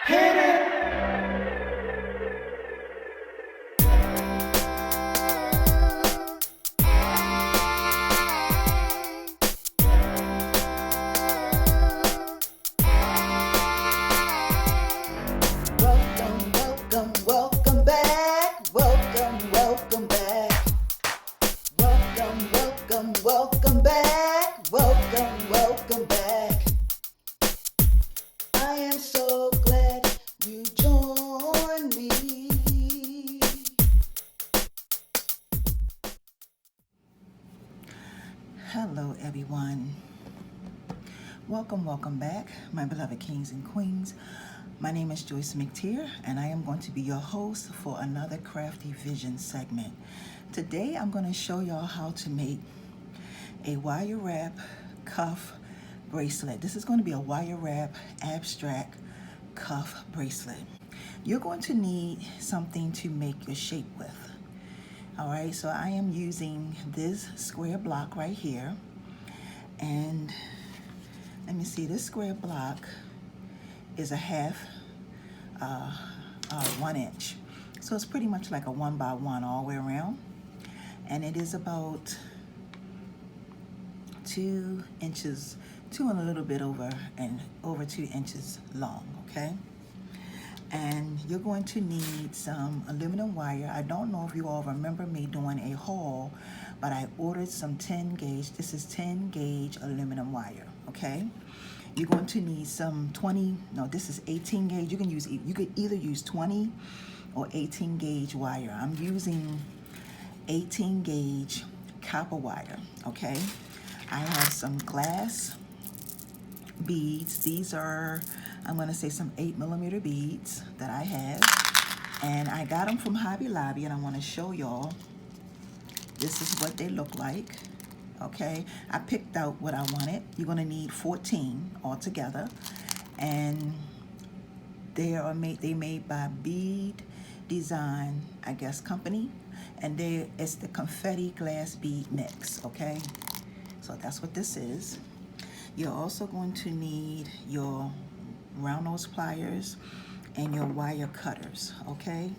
Hit it. Welcome, welcome, welcome back. Welcome, welcome back. Welcome, welcome, welcome back. Welcome, welcome back. I am so glad you joined me. Hello, everyone. Welcome back, my beloved kings and queens. My name is Joyce McTeer, and I am going to be your host for another Crafty Vision segment. Today, I'm going to show y'all how to make a wire wrap cuff bracelet. This is going to be a wire wrap abstract cuff bracelet. You're going to need something to make your shape with. All right, so I am using this square block right here, and let me see, this square block is a half 1 inch. So it's pretty much like a 1 by 1 all the way around. And it is about 2 inches, 2 and a little bit over 2 inches long, okay? And you're going to need some aluminum wire. I don't know if you all remember me doing a haul, but I ordered some 10 gauge. This is 10 gauge aluminum wire, okay? You're going to need some 20, no, this is 18 gauge. You could either use 20 or 18 gauge wire. I'm using 18 gauge copper wire, okay? I have some glass beads. These are, I'm gonna say, some 8mm beads that I have. And I got them from Hobby Lobby, and I wanna show y'all. This is what they look like. Okay, I picked out what I wanted. You're gonna need 14 altogether, and they made by Bead Design, I guess, company, and it's the confetti glass bead mix. Okay, so that's what this is. You're also going to need your round nose pliers and your wire cutters. Okay,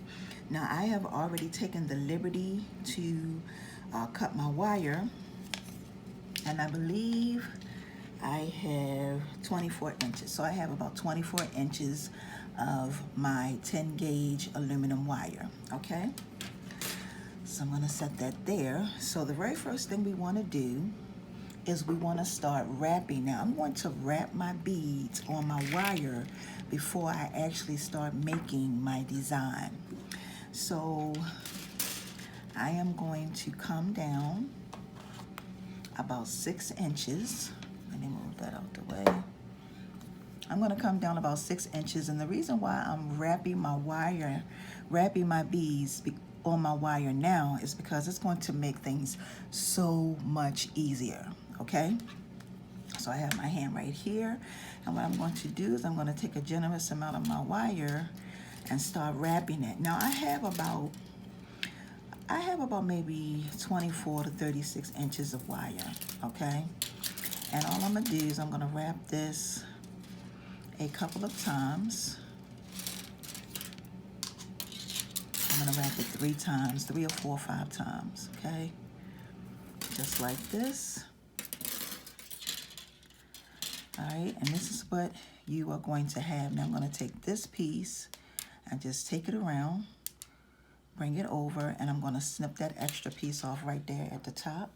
now I have already taken the liberty to cut my wire. And I believe I have 24 inches. So I have about 24 inches of my 10 gauge aluminum wire, okay? So I'm gonna set that there. So the very first thing we wanna do is we wanna start wrapping. Now I'm going to wrap my beads on my wire before I actually start making my design. So I am going to come down about 6 inches. Let me move that out the way. I'm gonna come down about 6 inches, and the reason why I'm wrapping my beads on my wire now is because it's going to make things so much easier, okay? So I have my hand right here, and what I'm going to do is I'm gonna take a generous amount of my wire and start wrapping it. Now I have about maybe 24 to 36 inches of wire, okay? And all I'm gonna do is I'm gonna wrap this a couple of times. I'm gonna wrap it 3 times, 3 or 4 or 5 times, okay? Just like this. All right, and this is what you are going to have. Now I'm gonna take this piece and just take it around, bring it over, and I'm going to snip that extra piece off right there at the top.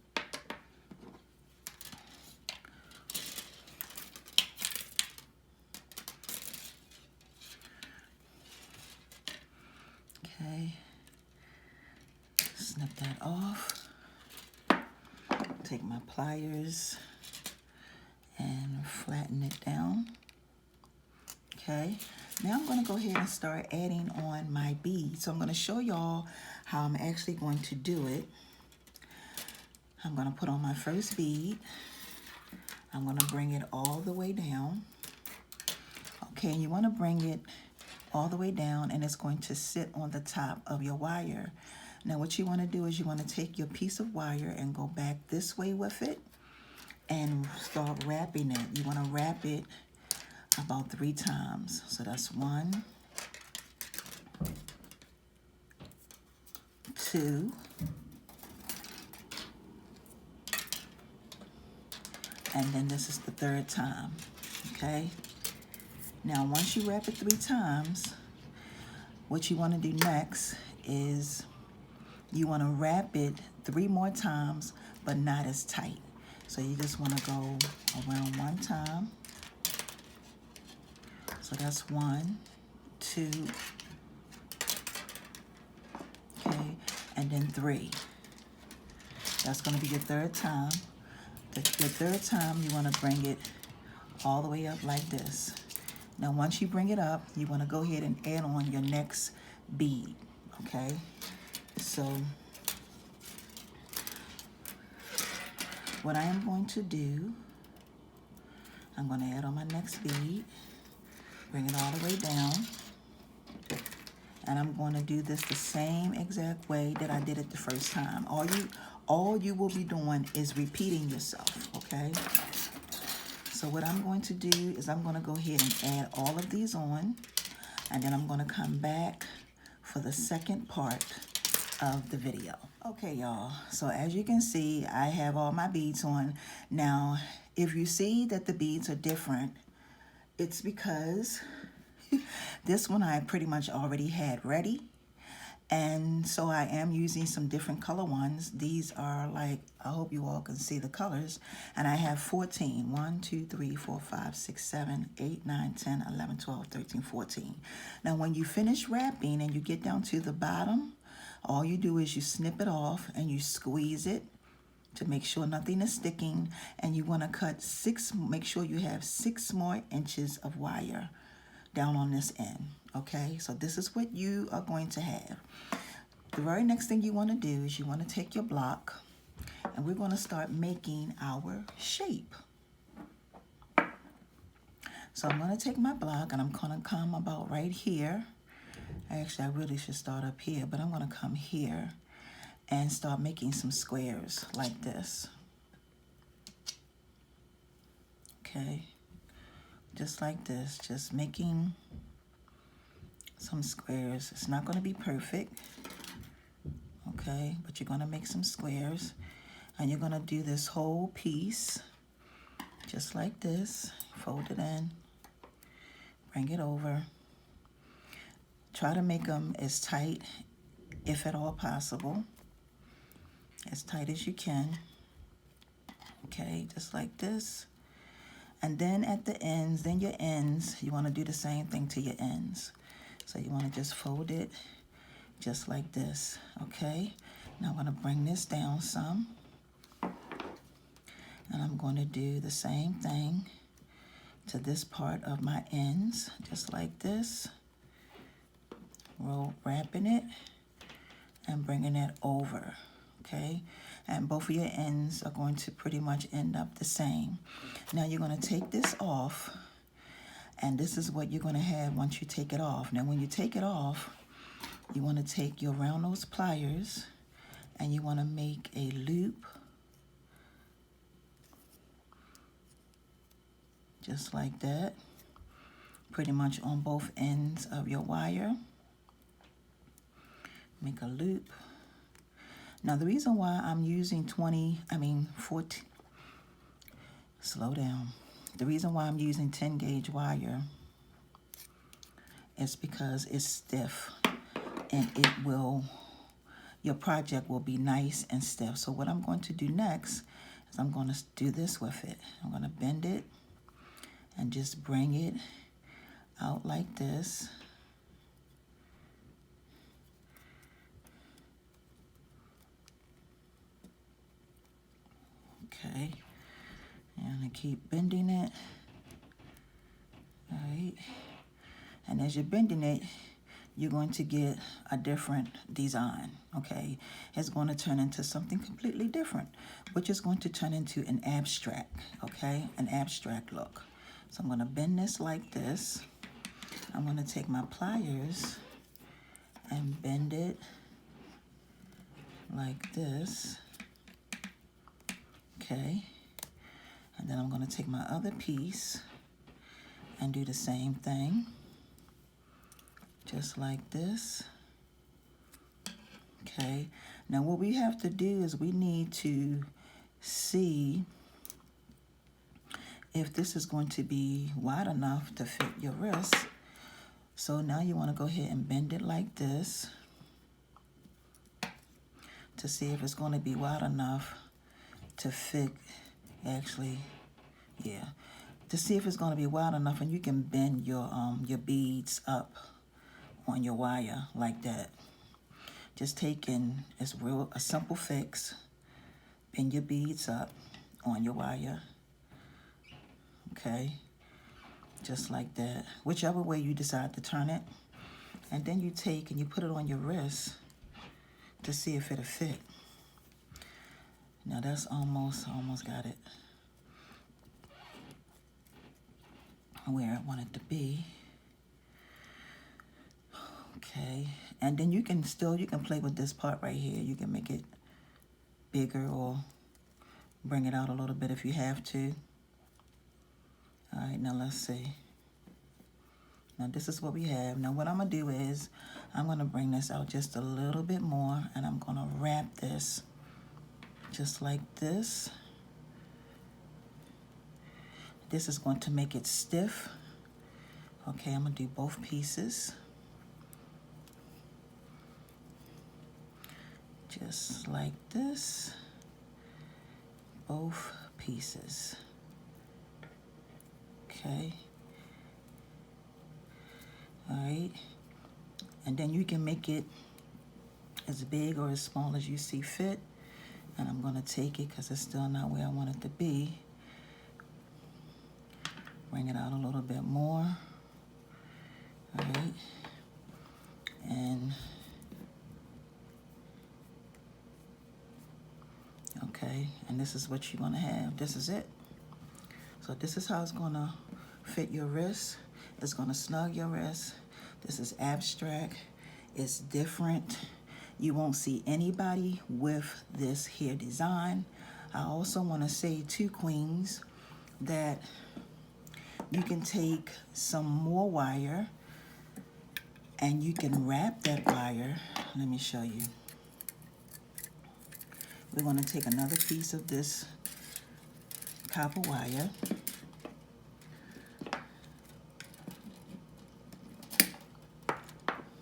Okay, snip that off. Take my pliers and flatten it down. Okay, now I'm going to go ahead and start adding on my beads. So I'm going to show y'all how I'm actually going to do it. I'm going to put on my first bead. I'm going to bring it all the way down. Okay, and you want to bring it all the way down, and it's going to sit on the top of your wire. Now what you want to do is you want to take your piece of wire and go back this way with it and start wrapping it. You want to wrap it about 3 times. So that's 1, 2, and then this is the 3rd time, okay? Now, once you wrap it 3 times, what you want to do next is you want to wrap it 3 more times, but not as tight. So you just want to go around 1 time. So that's 1, 2, okay, and then 3. That's going to be your 3rd time. The 3rd time, you want to bring it all the way up like this. Now, once you bring it up, you want to go ahead and add on your next bead, okay? So what I am going to do, I'm going to add on my next bead, bring it all the way down, and I'm going to do this the same exact way that I did it the first time. All you will be doing is repeating yourself, okay? So what I'm going to do is I'm going to go ahead and add all of these on, and then I'm going to come back for the second part of the video. Okay, y'all, so as you can see, I have all my beads on. Now, if you see that the beads are different, it's because this one I pretty much already had ready. And so I am using some different color ones. These are like, I hope you all can see the colors. And I have 14. 1, 2, 3, 4, 5, 6, 7, 8, 9, 10, 11, 12, 13, 14. Now when you finish wrapping and you get down to the bottom, all you do is you snip it off and you squeeze it to make sure nothing is sticking. And you want to cut 6, make sure you have 6 more inches of wire down on this end, okay? So this is what you are going to have. The very next thing you want to do is you want to take your block and we're going to start making our shape. So I'm going to take my block and I'm going to come about right here. Actually, I really should start up here, but I'm going to come here and start making some squares like this. Okay. Just like this, just making some squares. It's not going to be perfect, okay, but you're going to make some squares, and you're going to do this whole piece just like this. Fold it in, bring it over. Try to make them as tight, if at all possible, as tight as you can, okay, just like this. And then at the ends, then your ends, you want to do the same thing to your ends. So you want to just fold it just like this, okay? Now I'm going to bring this down some. And I'm going to do the same thing to this part of my ends, just like this. Wrapping it and bringing it over, okay? And both of your ends are going to pretty much end up the same. Now you're going to take this off, and this is what you're going to have once you take it off. Now when you take it off, you want to take your round nose pliers and you want to make a loop just like that, pretty much on both ends of your wire. Make a loop. Now the reason why I'm using 14, slow down. The reason why I'm using 10 gauge wire is because it's stiff and your project will be nice and stiff. So what I'm going to do next is I'm going to do this with it. I'm going to bend it and just bring it out like this. Okay, and I keep bending it, all right? And as you're bending it, you're going to get a different design, okay? It's going to turn into something completely different, which is going to turn into an abstract, okay? An abstract look. So I'm going to bend this like this. I'm going to take my pliers and bend it like this. Okay, and then I'm going to take my other piece and do the same thing, just like this. Okay, now what we have to do is we need to see if this is going to be wide enough to fit your wrist. So now you want to go ahead and bend it like this to see if it's going to be wide enough to fit, actually, yeah, to see if it's going to be wide enough, and you can bend your beads up on your wire like that. Just taking, it's a simple fix. Bend your beads up on your wire. Okay, just like that. Whichever way you decide to turn it. And then you take and you put it on your wrist to see if it'll fit. Now that's almost got it where I want it to be. Okay, and then you can play with this part right here. You can make it bigger or bring it out a little bit if you have to. All right, now let's see. Now this is what we have. Now what I'm gonna do is I'm gonna bring this out just a little bit more, and I'm gonna wrap this just like this. This is going to make it stiff. Okay, I'm gonna do both pieces. Just like this, both pieces. Okay. All right. And then you can make it as big or as small as you see fit. And I'm gonna take it because it's still not where I want it to be. Bring it out a little bit more. All right. And okay, and this is what you're gonna have. This is it. So this is how it's gonna fit your wrist. It's gonna snug your wrist. This is abstract. It's different. You won't see anybody with this hair design. I also wanna say too, queens, that you can take some more wire and you can wrap that wire. Let me show you. We're going to take another piece of this copper wire.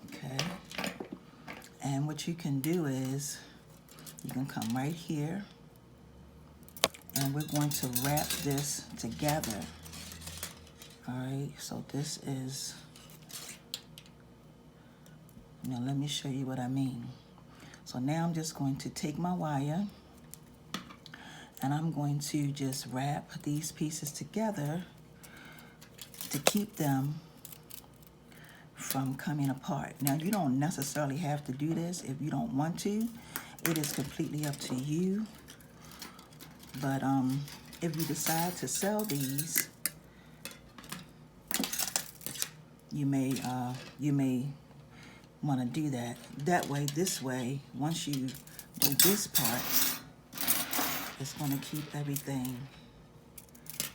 Okay. And what you can do is you can come right here and we're going to wrap this together. All right, so this is, now let me show you what I mean. So now I'm just going to take my wire and I'm going to just wrap these pieces together to keep them from coming apart. Now you don't necessarily have to do this if you don't want to. It is completely up to you. But if you decide to sell these, you may want to do that. That way, this way, once you do this part, it's going to keep everything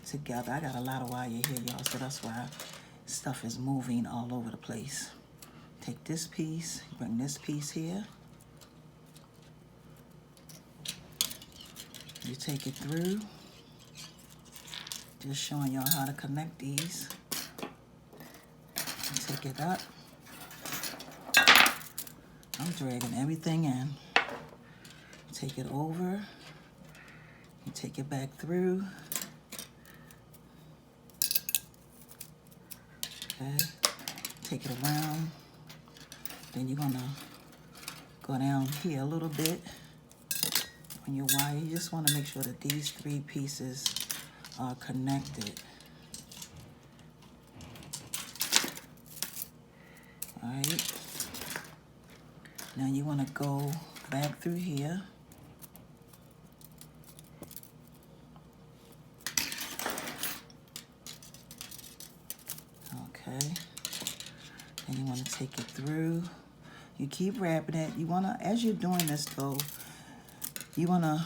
together. I got a lot of wire here, y'all, so that's why stuff is moving all over the place. Take this piece, bring this piece here. You take it through. Just showing y'all how to connect these. Take it up. I'm dragging everything in. Take it over. You take it back through. Okay. Take it around. Then you're gonna go down here a little bit on your wire. You just want to make sure that these three pieces are connected. All right. Now you want to go back through here. Okay. Then you want to take it through. You keep wrapping it. You want to, as you're doing this though, you want to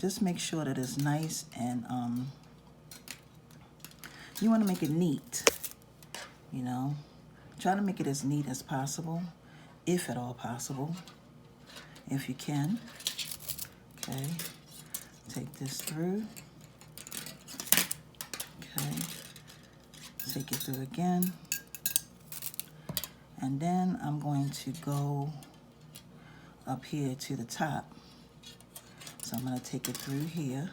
just make sure that it's nice and you want to make it neat. you know. Try to make it as neat as possible, if at all possible, if you can. Okay, take this through. Okay, take it through again. And then I'm going to go up here to the top. So I'm going to take it through here.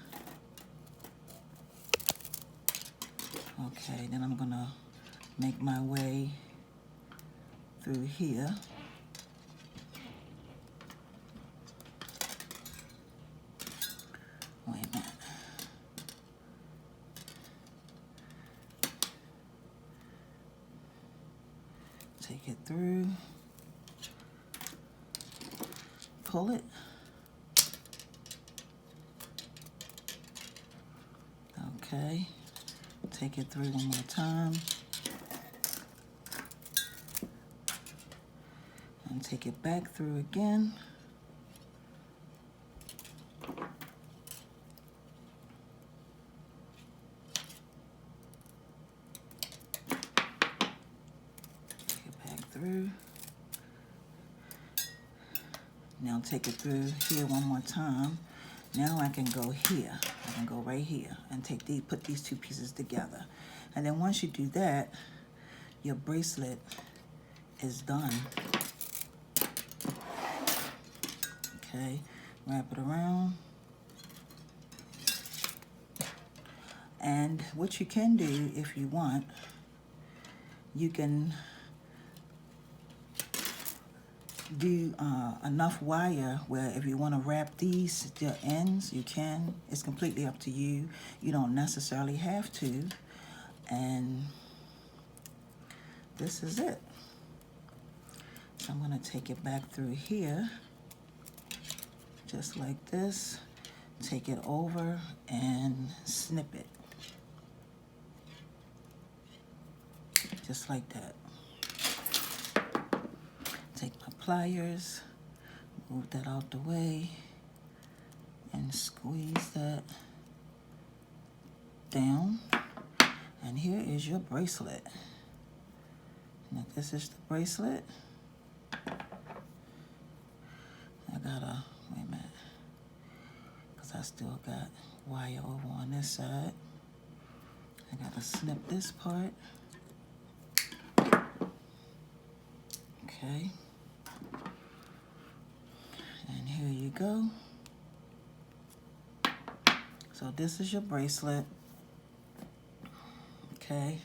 Okay, then I'm going to make my way through here. Wait a minute. Take it through. Pull it. Okay. Take it through one more time. And take it back through again. Take it back through. Now take it through here one more time. Now I can go here. I can go right here and put these two pieces together. And then once you do that, your bracelet is done. Okay, wrap it around. And what you can do if you want, you can do enough wire where if you want to wrap these the ends, you can. It's completely up to you. You don't necessarily have to. And this is it. So I'm going to take it back through here, just like this. Take it over and snip it, just like that. Take my pliers, move that out the way, and squeeze that down. And here is your bracelet. Now this is the bracelet. I gotta, wait a minute, because I still got wire over on this side. I gotta snip this part. Okay. And here you go. So this is your bracelet. Okay.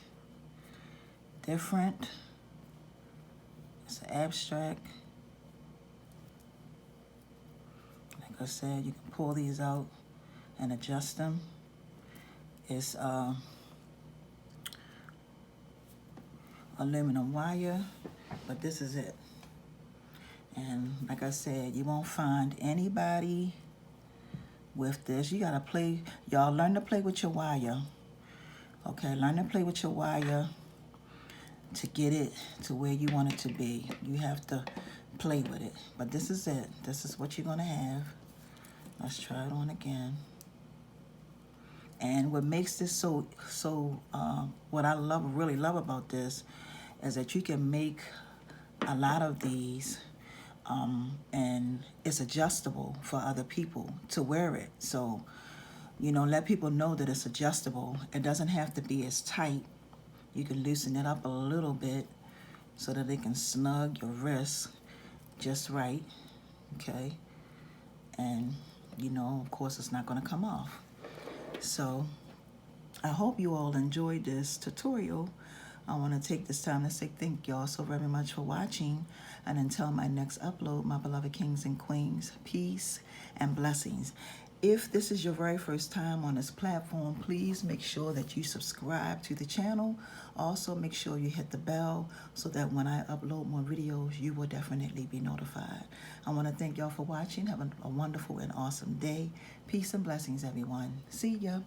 Different. It's abstract. Like I said, you can pull these out and adjust them. It's aluminum wire, but this is it. And like I said, you won't find anybody with this. You gotta play, y'all learn to play with your wire. Okay, learn to play with your wire to get it to where you want it to be. You have to play with it. But this is it. This is what you're gonna have. Let's try it on again. And what makes this what I really love about this is that you can make a lot of these and it's adjustable for other people to wear it. So, you know, let people know that it's adjustable. It doesn't have to be as tight. You can loosen it up a little bit so that it can snug your wrist just right, okay? And, you know, of course, it's not gonna come off. So, I hope you all enjoyed this tutorial. I want to take this time to say thank y'all so very much for watching. And until my next upload, my beloved kings and queens, peace and blessings. If this is your very first time on this platform, please make sure that you subscribe to the channel. Also, make sure you hit the bell so that when I upload more videos, you will definitely be notified. I want to thank y'all for watching. Have a wonderful and awesome day. Peace and blessings, everyone. See ya.